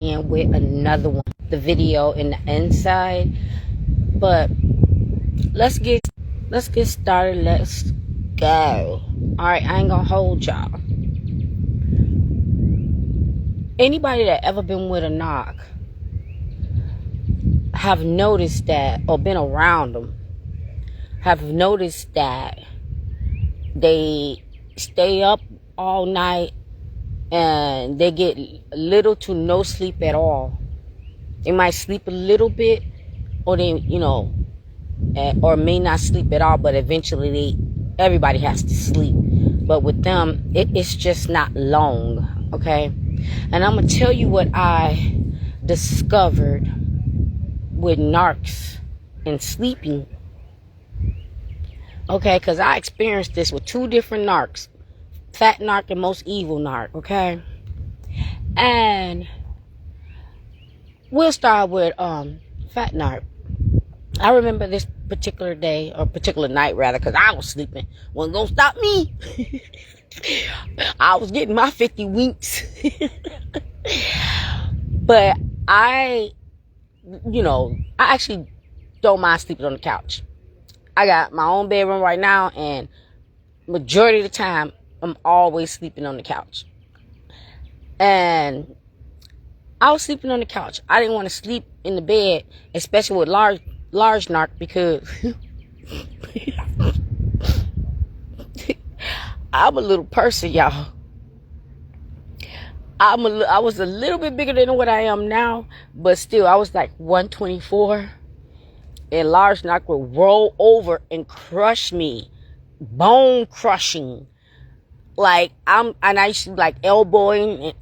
in with another one, the video in the inside. But let's get started. Let's go. All right, I ain't gonna hold y'all. Anybody that ever been with a narc have noticed that, or been around them, have noticed that they stay up all night and they get little to no sleep at all. They might sleep a little bit, or they, or may not sleep at all, but eventually everybody has to sleep. But with them, it's just not long, okay? And I'm going to tell you what I discovered with narcs and sleeping, okay? Because I experienced this with two different narcs. Fat narc and most evil narc, okay? And we'll start with fat narc. I remember this particular day, or particular night rather, because I was sleeping. Wasn't gonna stop me. I was getting my 50 winks. But I actually don't mind sleeping on the couch. I got my own bedroom right now, and majority of the time, I'm always sleeping on the couch. And I was sleeping on the couch. I didn't want to sleep in the bed, especially with large narc, because I'm a little person, y'all. I was a little bit bigger than what I am now, but still, I was like 124, and large narc would roll over and crush me, bone crushing. Like, I used to like elbowing,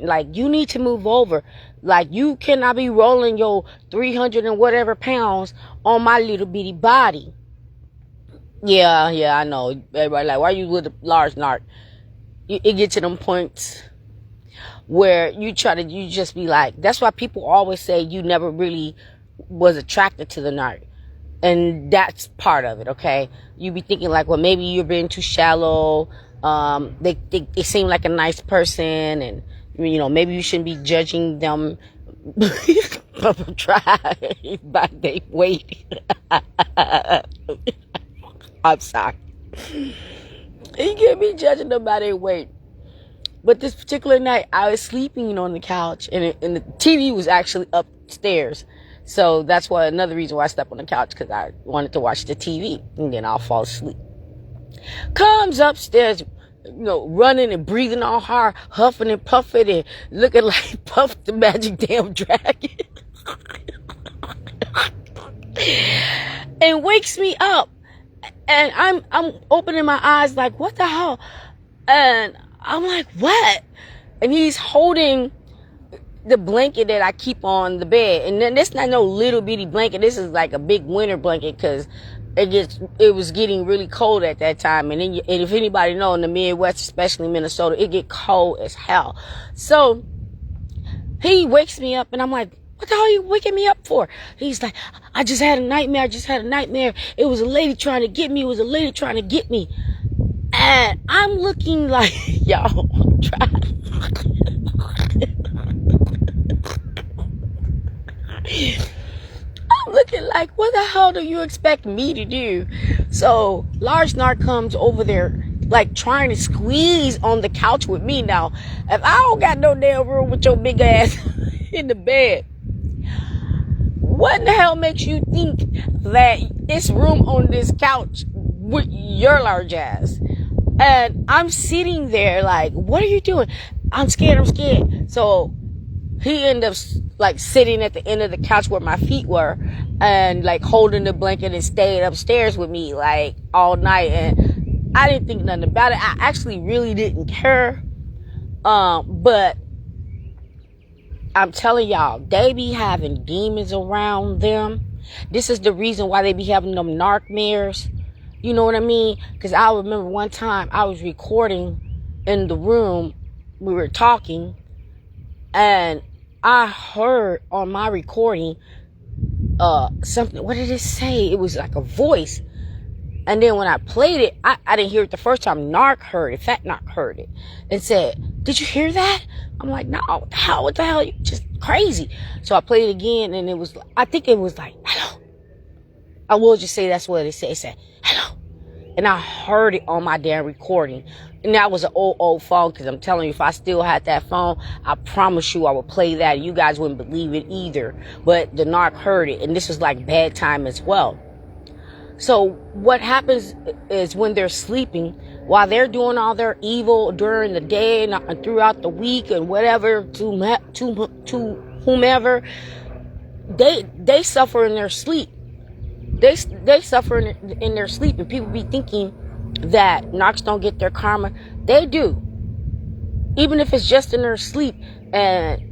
like, you need to move over. Like, you cannot be rolling your 300 and whatever pounds on my little bitty body. Yeah, I know. Everybody like, why you with a large narc? It gets to them points where you just be like, that's why people always say you never really was attracted to the narc. And that's part of it, okay? You be thinking like, well, maybe you're being too shallow. They seem like a nice person, and maybe you shouldn't be judging them by their weight. I'm sorry. You can't be judging them by their weight. But this particular night, I was sleeping on the couch, and the TV was actually upstairs. So that's another reason why I slept on the couch, because I wanted to watch the TV, and then I'll fall asleep. Comes upstairs, running and breathing all hard, huffing and puffing and looking like Puff the Magic Damn Dragon. And wakes me up. And I'm opening my eyes like, what the hell? And I'm like, what? And he's holding the blanket that I keep on the bed. And then this not no little bitty blanket. This is like a big winter blanket, because it was getting really cold at that time. And if anybody know, in the Midwest, especially Minnesota, it get cold as hell. So he wakes me up, and I'm like, what the hell are you waking me up for? He's like, I just had a nightmare. It was a lady trying to get me. And I'm looking like, y'all, I'm trying. I'm looking like, what the hell do you expect me to do? So large narc comes over there, like trying to squeeze on the couch with me. Now, if I don't got no damn room with your big ass in the bed, what in the hell makes you think that it's room on this couch with your large ass? And I'm sitting there like, what are you doing? I'm scared. So he ended up like sitting at the end of the couch where my feet were, and like holding the blanket, and stayed upstairs with me like all night. And I didn't think nothing about it. I actually really didn't care. But I'm telling y'all, they be having demons around them. This is the reason why they be having them Narcmares. You know what I mean? Because I remember one time I was recording in the room. We were talking, and I heard on my recording something. What did it say? It was like a voice. And then when I played it, I didn't hear it the first time. Narc heard it. Fat Narc heard it and said, "Did you hear that?" I'm like, "No, what the hell? You just crazy." So I played it again, and I think it was like, "Hello." I will just say that's what it said. It said, "Hello." And I heard it on my damn recording. And that was an old phone, because I'm telling you, if I still had that phone, I promise you I would play that. You guys wouldn't believe it either. But the narc heard it, and this was like bad time as well. So what happens is when they're sleeping, while they're doing all their evil during the day and throughout the week and whatever to whomever, they suffer in their sleep. They suffer in their sleep, and people be thinking that narcs don't get their karma. They do, even if it's just in their sleep. And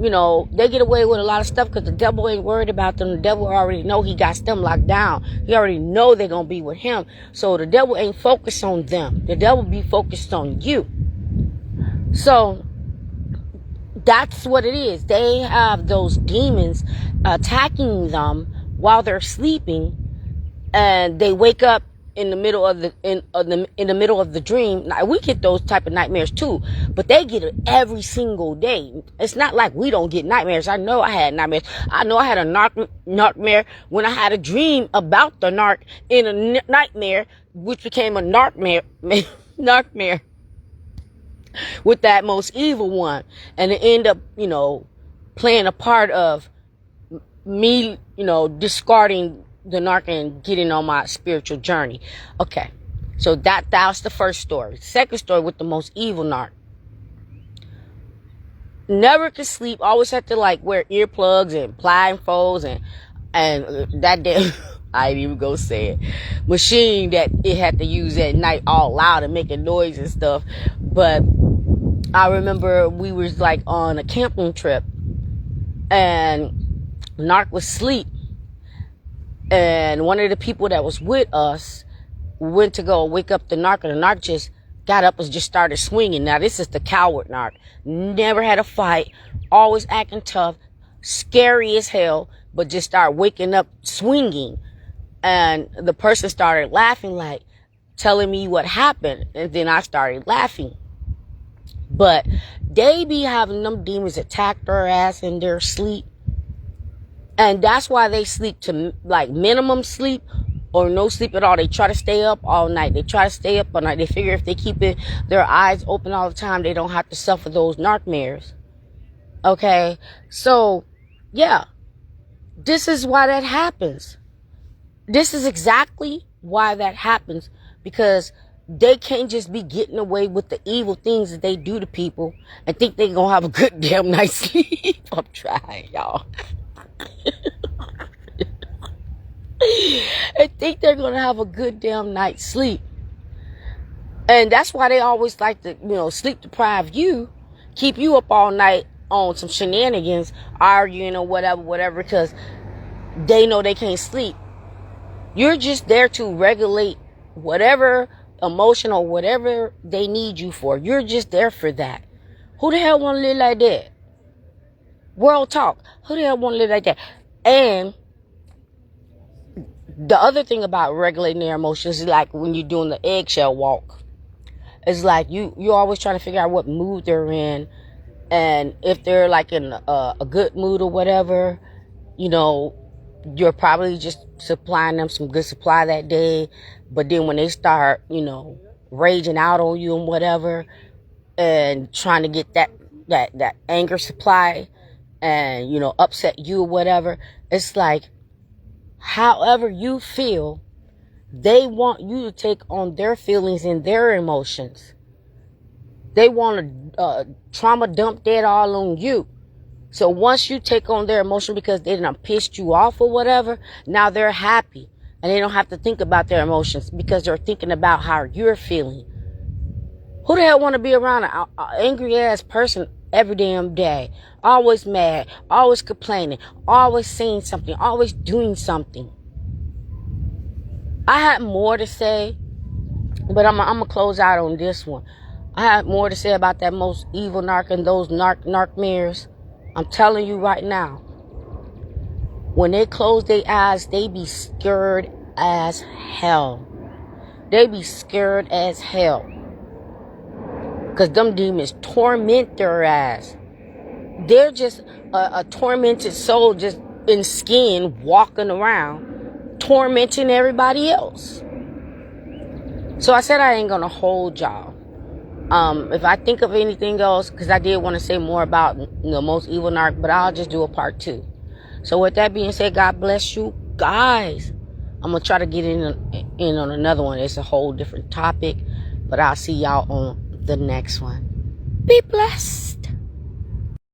they get away with a lot of stuff because the devil ain't worried about them. The devil already know he got them locked down. He already know they're gonna be with him. So the devil ain't focused on them. The devil be focused on you. So that's what it is. They have those demons attacking them while they're sleeping, and they wake up in the middle of the middle of the dream. Now, we get those type of nightmares too, but they get it every single day. It's not like we don't get nightmares. I know I had nightmares. I know I had a narcmare when I had a dream about the narc in a nightmare, which became a narcmare with that most evil one, and it ended up playing a part of me discarding the narc and getting on my spiritual journey. Okay, so that's the first story. Second story with the most evil narc. Never could sleep. Always had to wear earplugs and blindfolds and that damn I ain't even go say it, machine that it had to use at night all loud and making noise and stuff. But I remember we was on a camping trip, and narc was asleep. And one of the people that was with us went to go wake up the narc, and the narc just got up and just started swinging. Now, this is the coward narc. Never had a fight. Always acting tough. Scary as hell. But just started waking up swinging. And the person started laughing, telling me what happened. And then I started laughing. But they be having them demons attack their ass in their sleep. And that's why they sleep to minimum sleep or no sleep at all. They try to stay up all night. They figure if they keep their eyes open all the time, they don't have to suffer those narcmares. Okay? So, yeah. This is why that happens. This is exactly why that happens. Because they can't just be getting away with the evil things that they do to people and think they're going to have a good damn night's sleep. I'm trying, y'all. And think they're gonna have a good damn night's sleep. And that's why they always like to sleep deprive you, keep you up all night on some shenanigans, arguing or whatever, because they know they can't sleep. You're just there to regulate whatever emotion or whatever they need you for. You're just there for that. Who the hell want to live like that? World talk. Who the hell want to live like that? And the other thing about regulating their emotions is when you're doing the eggshell walk. It's you're always trying to figure out what mood they're in. And if they're in a good mood or whatever, you're probably just supplying them some good supply that day. But then when they start, raging out on you and whatever, and trying to get that anger supply, and upset you or whatever, it's however you feel, they want you to take on their feelings and their emotions. They want to trauma dump that all on you. So once you take on their emotion because they done pissed you off or whatever, now they're happy and they don't have to think about their emotions because they're thinking about how you're feeling. Who the hell want to be around an angry ass person every damn day? Always mad, always complaining, always saying something, always doing something. I had more to say, but I'm going to close out on this one. I had more to say about that most evil narc and those narcmares. I'm telling you right now, when they close their eyes, they be scared as hell. They be scared as hell. Because them demons torment their ass. They're just a tormented soul just in skin walking around tormenting everybody else. So I said I ain't going to hold y'all. If I think of anything else, because I did want to say more about the most evil narc, but I'll just do a part 2. So with that being said, God bless you guys. I'm going to try to get in on another one. It's a whole different topic, but I'll see y'all on the next one. Be blessed.